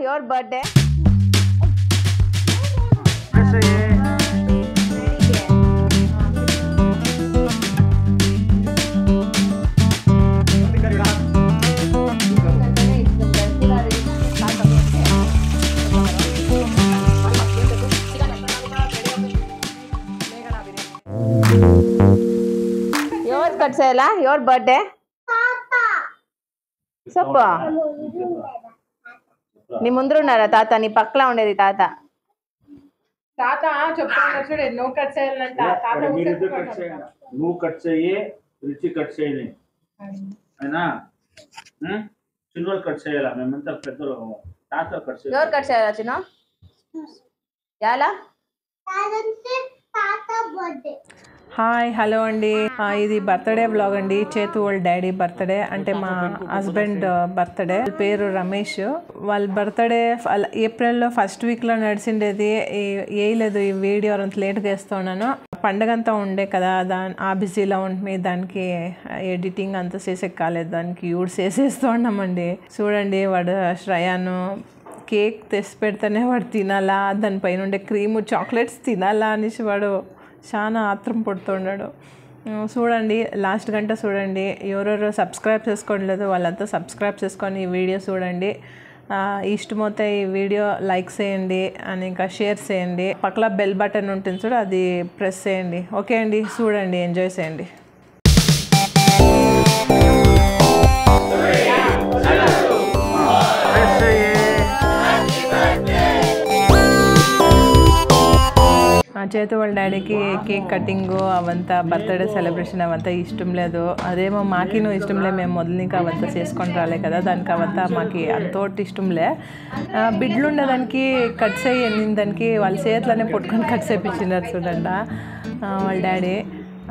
your birthday. Yours cut sayala, your birthday. Sappa. నీ ముందర ఉన్నారా తాత? నీ పక్కలా ఉండేది తాత. తాత చెప్తాను చూడు, నువ్వు కట్ చేయాలంట. తాత నువ్వు కట్ చేయి, రుచి కట్ చేయలే అయినా చిన్నోళ్ళు కట్ చేయాలా? మేమంతా పెద్దలు. తాత కట్ చేయాలి. ఎవరు కట్ చేయాలా చిన్న? ఎలా? హాయ్ హలో అండి, ఇది బర్త్డే వ్లాగ్ అండి. చేతు వాళ్ళ డాడీ బర్త్డే, అంటే మా హస్బెండ్ బర్త్డే. పేరు రమేష్. వాళ్ళ బర్త్డే ఏప్రిల్లో ఫస్ట్ వీక్లో నడిచిండేది. వేయలేదు ఈ వీడియో, అంత లేట్గా వేస్తున్నాను. పండగ అంతా ఉండే కదా, ఆ బిజీలో ఉంటుంది. దానికి ఎడిటింగ్ అంతా చేసే కాలేదు, దానికి యూడ్ చేసేస్తూ ఉన్నామండి. చూడండి వాడు శ్రయాను కేక్ తెచ్చి పెడితేనే వాడు తినాలా, దానిపైన ఉండే క్రీము చాక్లెట్స్ తినాలా అనేసి వాడు చాలా ఆత్రం పడుతున్నాడు. చూడండి లాస్ట్ గంట చూడండి. ఎవరెవరు సబ్స్క్రైబ్ చేసుకోవట్లేదు వాళ్ళంతా సబ్స్క్రైబ్ చేసుకొని ఈ వీడియో చూడండి. ఇష్టమైతే ఈ వీడియో లైక్ చేయండి అని ఇంకా షేర్ చేయండి. పక్కన బెల్ బటన్ ఉంటుంది చూడు, అది ప్రెస్ చేయండి. ఓకే అండి, చూడండి, ఎంజాయ్ చేయండి. చేతు వాళ్ళ డాడీకి కేక్ కటింగ్ అవంతా బర్త్డే సెలబ్రేషన్ అవంతా ఇష్టం లేదు. అదేమో మాకినూ ఇష్టం లే, మేము మొదలునికి అవంతా చేసుకొని రాలే కదా, దానికి అవంతా మాకు అంతోటి ఇష్టంలే. బిడ్లు ఉండేదానికి కట్ చేయండి, దానికి వాళ్ళ చేతులనే పట్టుకొని కట్ చేయించినారు చూడండి వాళ్ళ డాడీ.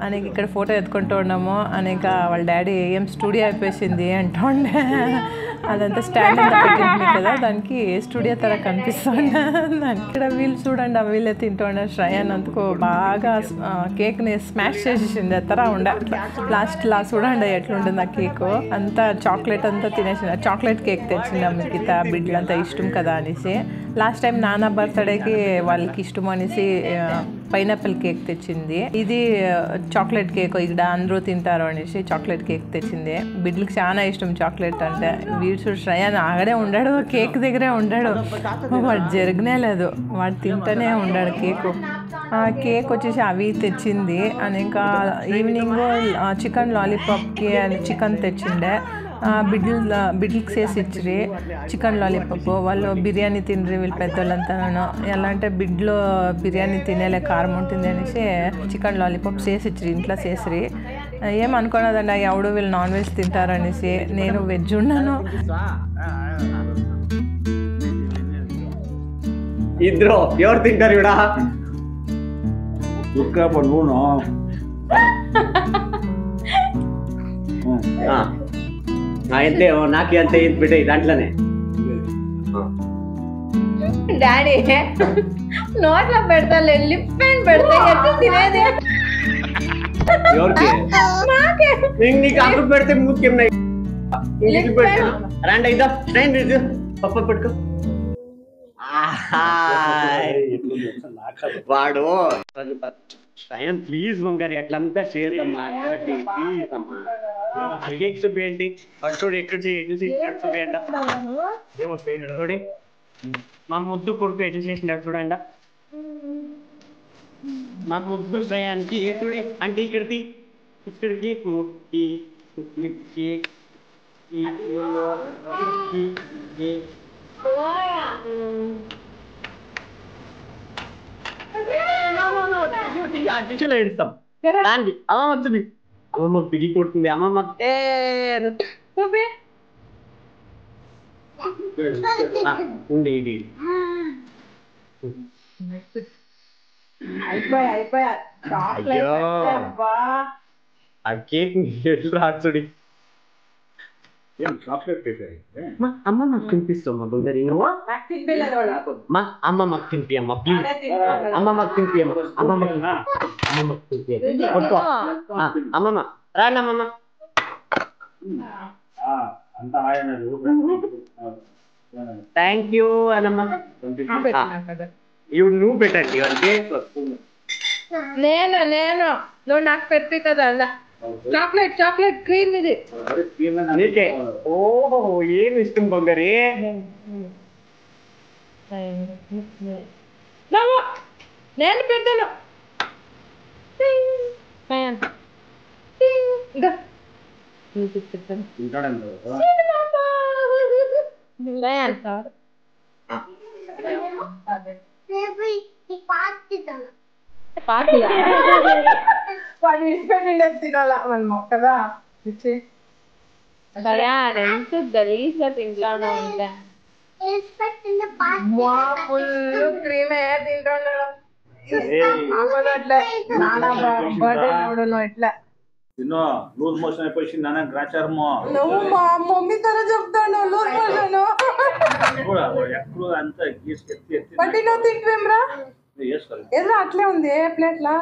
అనేక ఇక్కడ ఫోటో ఎత్తుకుంటూ ఉన్నాము. అనేక వాళ్ళ డాడీ ఏం స్టూడియో అయిపోయింది అంటూ ఉండే. అదంతా స్టాండ్ అంతా పెట్టింది కదా, దానికి స్టూడియో తర కనిపిస్తుంది. ఇక్కడ వీళ్ళు చూడండి, వీళ్ళే తింటుండే. శ్రయాన్ అందుకు బాగా కేక్ని స్మాష్ చేసేసింది తర ఉండే. లాస్ట్లా చూడండి ఎట్లుంటుంది ఆ కేకు. అంతా చాక్లెట్ అంతా తినేసింది. చాక్లెట్ కేక్ తెచ్చిందా మిగతా బిడ్డలంతా ఇష్టం కదా అనేసి. లాస్ట్ టైం నాన్న బర్త్డేకి వాళ్ళకి ఇష్టం అనేసి పైనాపిల్ కేక్ తెచ్చింది. ఇది చాక్లెట్ కేక్, ఇక్కడ అందరూ తింటారు అనేసి చాక్లెట్ కేక్ తెచ్చింది. బిడ్డలకి చాలా ఇష్టం చాక్లెట్ అంటే. వీడు శ్రయాన్ ఆగడే ఉండాడు, కేక్ దగ్గరే ఉండాడు, వాడు జరగనే లేదు, వాడు తింటూనే ఉండాడు కేకు. కేక్ వచ్చేసి అవి తెచ్చింది. అని ఇంకా ఈవినింగ్ చికెన్ లాలీపాప్కి అని చికెన్ తెచ్చిండే. బిడ్డలకి చేసి ఇచ్చిరి చికెన్ లాలీపాప్. వాళ్ళు బిర్యానీ తినరి వీళ్ళు పెద్దోళ్ళంతా. ఎలా అంటే బిడ్డలో బిర్యానీ తినేలే కారం ఉంటుంది అనేసి చికెన్ లాలీపాప్ చేసి ఇచ్చిరి, ఇంట్లో చేసిరి. ఏమనుకున్నదండి ఎవడు వీళ్ళు నాన్ వెజ్ తింటారనేసి. నేను వెజ్ ఉన్నాను. ఇద్దరు ఎవరు తింటారు ఇవిడ? అంతే, నాకు అంతే ఇది బిడ్డ దాంట్లోనే. డాడీ నోట్లో పెడతా, లిప్ పెయిన్ పెడతా, ఎట్లా తినేది? ఎవరికి? నీకు అక్కడ పెడితే ముఖ్యం రండి ఇద్దా పప్ప పెట్టుకో. వాడు ప్లీజ్ గారు ఎట్లంతా చేద్దమ్మా, ప్లీజ్ అమ్మా. ఏంటి చూడు ఎక్కడ చూడండి మా ముద్దు కొడుకు ఎట్లా చేసినాడు చూడండి. మా ముద్దు అంటే చూడే అంటే ఇక్కడికి ఎడతాం. అమ్మ వచ్చింది, అమ్మమ్మ పిగి కొడుతుంది. అమ్మమ్మ ఆ కేక్ రాచుడి అమ్మ మాకు తినిపిస్తామ్మా బుందరి. మా అమ్మ మాకు తినిపియమ్మా ప్లీజ్. అమ్మ మాకు తినిపియమ్మా. అమ్మమ్మ కొట్టుకో. అమ్మమ్మ రాండి అమ్మమ్మ. థ్యాంక్ యూ అనమ్మా ఇవి నువ్వు పెట్టండి అంటే నేను నువ్వు నాకు పెట్టి కదా చాక్లెట్ క్రీమ్ ఇది నీకే ఓహో ఏమి ఇష్టం బంగారి నేను పెట్టాను తినాలా మనం కదా ఎంత గలీజ్గా తింటాను అంటే ఫుల్ క్రీమే తింటున్నాడు అట్లా నానా బర్త్డే చూడను ఇట్లా తిన్నో లూజ్ మోషన్ అయిపోయి నాన్న గ్రాచారమో నువ్వు మా మమ్మీ తర చెప్తాను లూజ్ మోషన్ ఎప్పుడు అంతా గీసి ఎత్తి ఎత్తి బట్టి నువ్వు తింటువేమ్రా వేసుకోవాలి ఎదురు అట్లే ఉంది ఏ ప్లేట్లా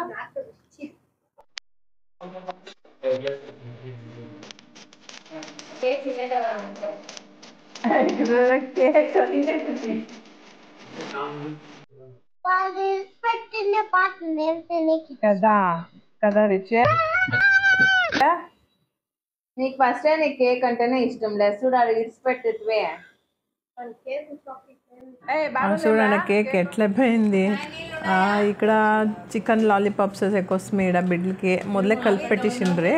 కదా కదా రిచే నీకు ఫస్ట్ నీకు కేక్ అంటేనే ఇష్టం లేదు చూడు అది ఇడిచిపెట్టువే చూడండి కేక్ ఎట్లా పోయింది ఇక్కడ చికెన్ లాలీపాప్స్ ఎక్కువ ఈడ బిడ్డలకి మొదలే కలిపి పెట్టేసిండ్రే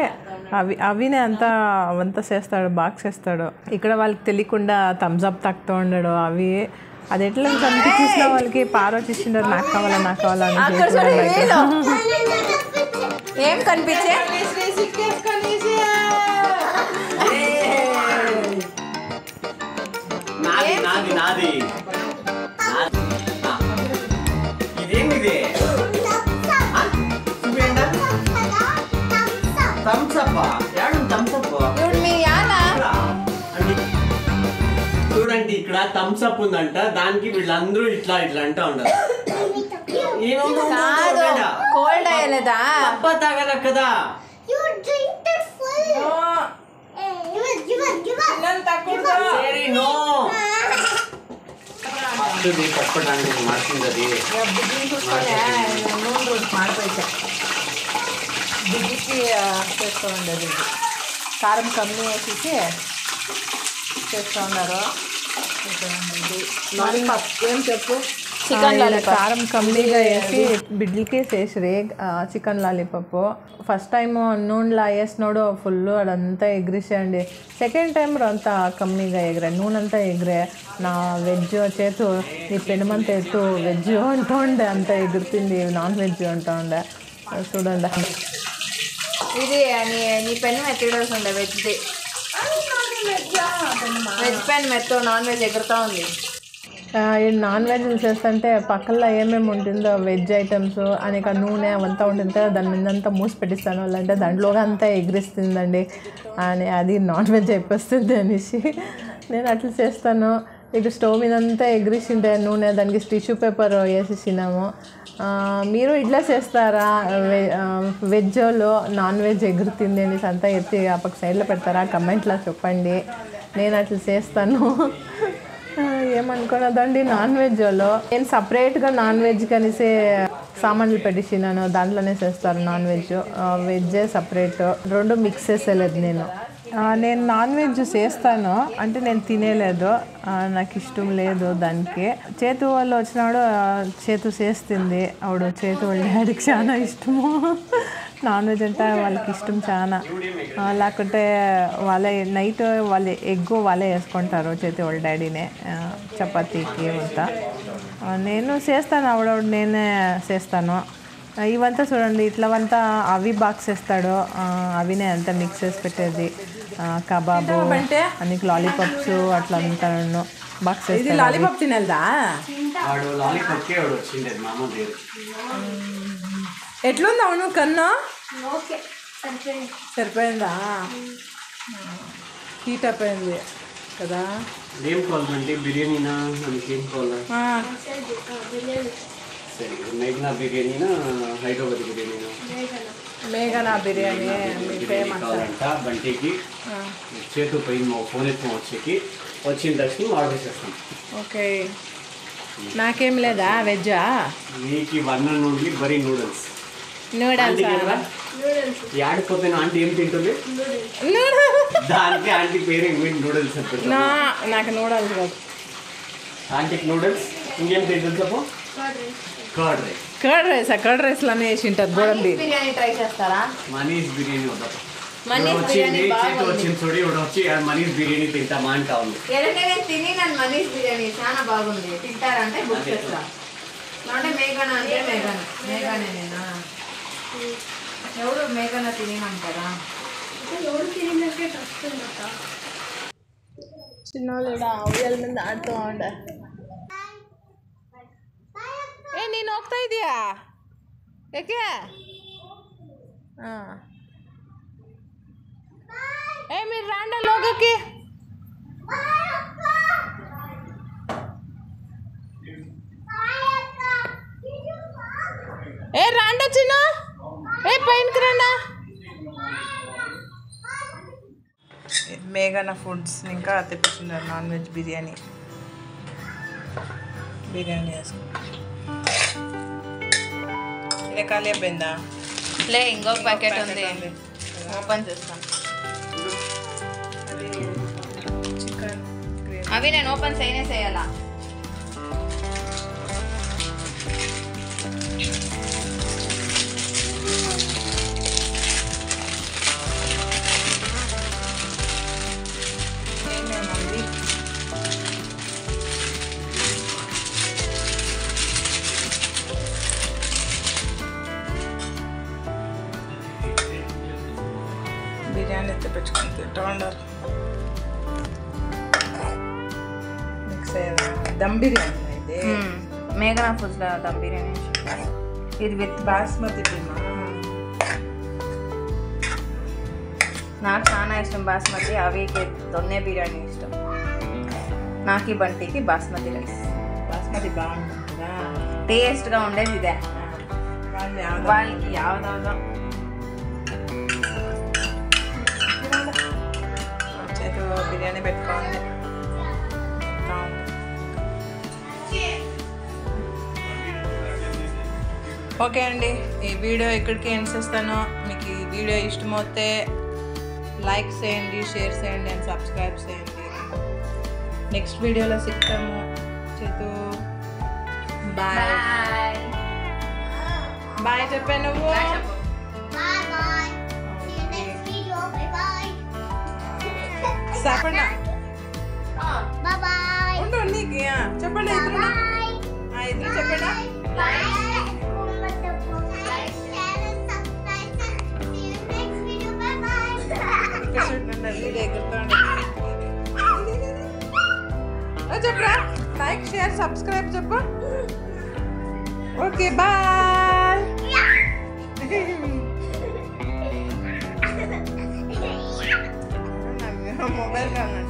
అవినే అవంతా చేస్తాడు బాగా చేస్తాడు ఇక్కడ వాళ్ళకి తెలియకుండా థమ్స్ అప్ తాకుతూ ఉండడు అవి అది ఎట్లా కనిపించిన వాళ్ళకి పారోచిస్తుండారు నాకు కావాలని ఏం కనిపించే నాది ఇదేంటిది చూడండి ఇక్కడ థమ్స్ అప్ ఉందంట దానికి వీళ్ళందరూ ఇట్లా అంటా ఉండరు కోల్డ్ అయ్యలేదా అబ్బా తాగల కదా సరే నో పట్టుకోవడానికి మార్చింది బిడ్డకి చేస్తూ ఉండేది కారం కమ్మి వేసి చేస్తూ ఉన్నారు లాలీపాప్ ఏం చెప్పు కారం కమ్మీగా వేసి బిడ్డలకి చేసిరే చికెన్ లాలీపాప్ ఫస్ట్ టైం నూనెలో వేసినాడు ఫుల్ అదంతా ఎగిరిసేయండి సెకండ్ టైం అంతా కమ్మీగా ఎగిరే నూనె అంతా ఎగిరే నా వెజ్ చేతు నీ పెనుమంత ఎత్తు వెజ్ అంటూ ఉండే అంతా ఎగురుతుంది నాన్ వెజ్ అంటూ ఉండే చూడండి ఇది నీ పెన్ను మెత్తడాల్సి ఉండే వెజ్ది వెజ్ పెన్ మెత్తో నాన్ వెజ్ ఎగురుతూ ఉంది నాన్ వెజ్ చేస్తుంటే పక్కల్లో ఏమేమి ఉంటుందో వెజ్ ఐటమ్స్ అనేక నూనె అవంతా ఉంటుంది కదా దాని మీద అంతా మూసి పెట్టిస్తాను వాళ్ళంటే దాంట్లోగా అంతా ఎగిరిస్తుందండి అని అది నాన్ వెజ్ అయిపోతుంది అనేసి నేను అట్లా చేస్తాను ఇక స్టవ్ మీద అంతా ఎగిరిసింటే నూనె దానికి టిష్యూ పేపర్ వేసేసినాము మీరు ఇట్లా చేస్తారా వెజ్లో నాన్ వెజ్ ఎగురుతుంది అనేసి అంతా ఎత్తి ఆ పక్క సైడ్లో పెడతారా కమెంట్లో చెప్పండి నేను అట్లా చేస్తాను ఏమనుకున్నదండి నాన్ వెజ్లో నేను సపరేట్గా నాన్ వెజ్ కనిసే సామాన్లు పెట్టినాను దాంట్లోనే చేస్తారు నాన్ వెజ్ వెజ్జే సపరేట్ రెండు మిక్స్ చేసేలేదు నేను నాన్ వెజ్ చేస్తాను అంటే నేను తినేలేదు నాకు ఇష్టం లేదు దానికి చేతు వాళ్ళు వచ్చినాడు చేతు చేస్తుంది ఆవిడ చేతు వాళ్ళ డాడీకి చాలా ఇష్టము నాన్ వెజ్ అంటే వాళ్ళకి ఇష్టం చాలా లేకుంటే వాళ్ళే నైట్ వాళ్ళే ఎగ్ వాళ్ళే వేసుకుంటారు చేతి వాళ్ళ డాడీనే చపాతీకి అంతా నేను చేస్తాను ఆవిడ నేనే చేస్తాను ఇవంతా చూడండి ఇట్లవంతా అవి బాక్స్ వేస్తాడు అవినే అంతా మిక్స్ చేసి పెట్టేది కబాబు అన్ని లాలీపాప్స్ అట్లా అంతా బాక్స్ వేస్తాడు లాలీపాప్ తినేదా ఎట్లుంది అవును కన్నా సరిపోయిందా హీట్ అయిపోయింది కదా ఏం కావాలంటే బిర్యానీనా మనకి ఏం కావాలా సరే మేఘనా బిర్యానీనా హైదరాబాద్ బిర్యానీనా మేఘనా బిర్యానీ కావాలంట బంటికి చేతు పైన ఫోన్ ఎత్తుకొని వచ్చేకి వచ్చిన తక్షణ ఆర్డర్ చేస్తాం. ఓకే, నాకేం లేదా వెజ్జా? మీకు ఇవన్నీ నుండి బరీ నూడిల్స్. నూడిల్స్ ఆడిపోతే ఆంటీ ఏం తింటుంది? దానికి ఆంటీ పేరు నూడిల్స్ అంటుంది. నాకు నూడిల్స్ కాదు. ఆంటీకి నూడిల్స్. ఇంకేం తింటుంది చెప్పు? Curd rice. Curd rice. Curd రైస్లోనే వేసి ఉంటుంది గోడంబి. బిర్యానీ ట్రై చేస్తారా? మనీస్ బిర్యానీ వద్దాం. మనీస్ బిర్యానీ వచ్చింది చూడు, ఇప్పుడు వచ్చి మనీస్ బిర్యానీ తింటామా అంటా ఉంది. నేను తిని నన్ను మనీస్ బిర్యానీ చాలా బాగుంది, తింటారంటే బుక్ చేస్తా. అంటే మేఘన అంటే మేఘనే నేనా? ఎవరు మేఘన తినినాం కదా. చిన్నోళ్ళు ఉయ్యాల మీద ఆడుతూ ఉండే. ఏ ನೀನು ಹೋಗ್ತಾ ಇದೀಯಾ? ಯಾಕೆ? ఏ మీరు రాండా లోగకి. ఏ రాండా చిన్న, ఏ పైనకి రండా. మేఘన ఫుడ్స్ ఇంకా తెప్పించున్నారు నాన్ వెజ్ బిర్యానీ వేసుకుంటాం. ఇలా ఖాళీ అయిపోయిందా? లే, ఇంకొక ప్యాకెట్ ఉంది, ఓపెన్ చేస్తాను. చికెన్ అవి నేను ఓపెన్ చేయాలా? ఏమేమండి? బిర్యానీ తెప్పించుకొని తింటూ ఉండరు. మిక్స్ అయ్యేదా? దమ్ బిర్యానీ అయితే మేఘన ఫుడ్స్లో దమ్ బిర్యానీ ఇది విత్ బాస్మతి బియ్యం. నాకు చాలా ఇష్టం బాస్మతి. అవికి దొన్నే బిర్యానీ ఇష్టం. నాకు ఈ బంటికి బాస్మతి రైస్. బాస్మతి బాగుంటుందా? టేస్ట్గా ఉండేది ఇదే. వాళ్ళకి యావదాగా చేతిలో బిర్యానీ పెట్టుకోండి. ఓకే అండి, ఈ వీడియో ఇక్కడికి ఎండ్ చేస్తాను. మీకు ఈ వీడియో ఇష్టమైతే లైక్ చేయండి, షేర్ చేయండి అండ్ సబ్స్క్రైబ్ చేయండి. నెక్స్ట్ వీడియోలో సిగ్తాము. చేతు బాయ్ బాయ్ చెప్పే నువ్వు. చెప్పండి ఉండు నీకు చెప్పండి. ఇద్దరు చెప్పండి. చెప్పరా? లైక్ షేర్ సబ్స్క్రైబ్ చెప్పు. Okay bye. మొబైల్ కావాలి.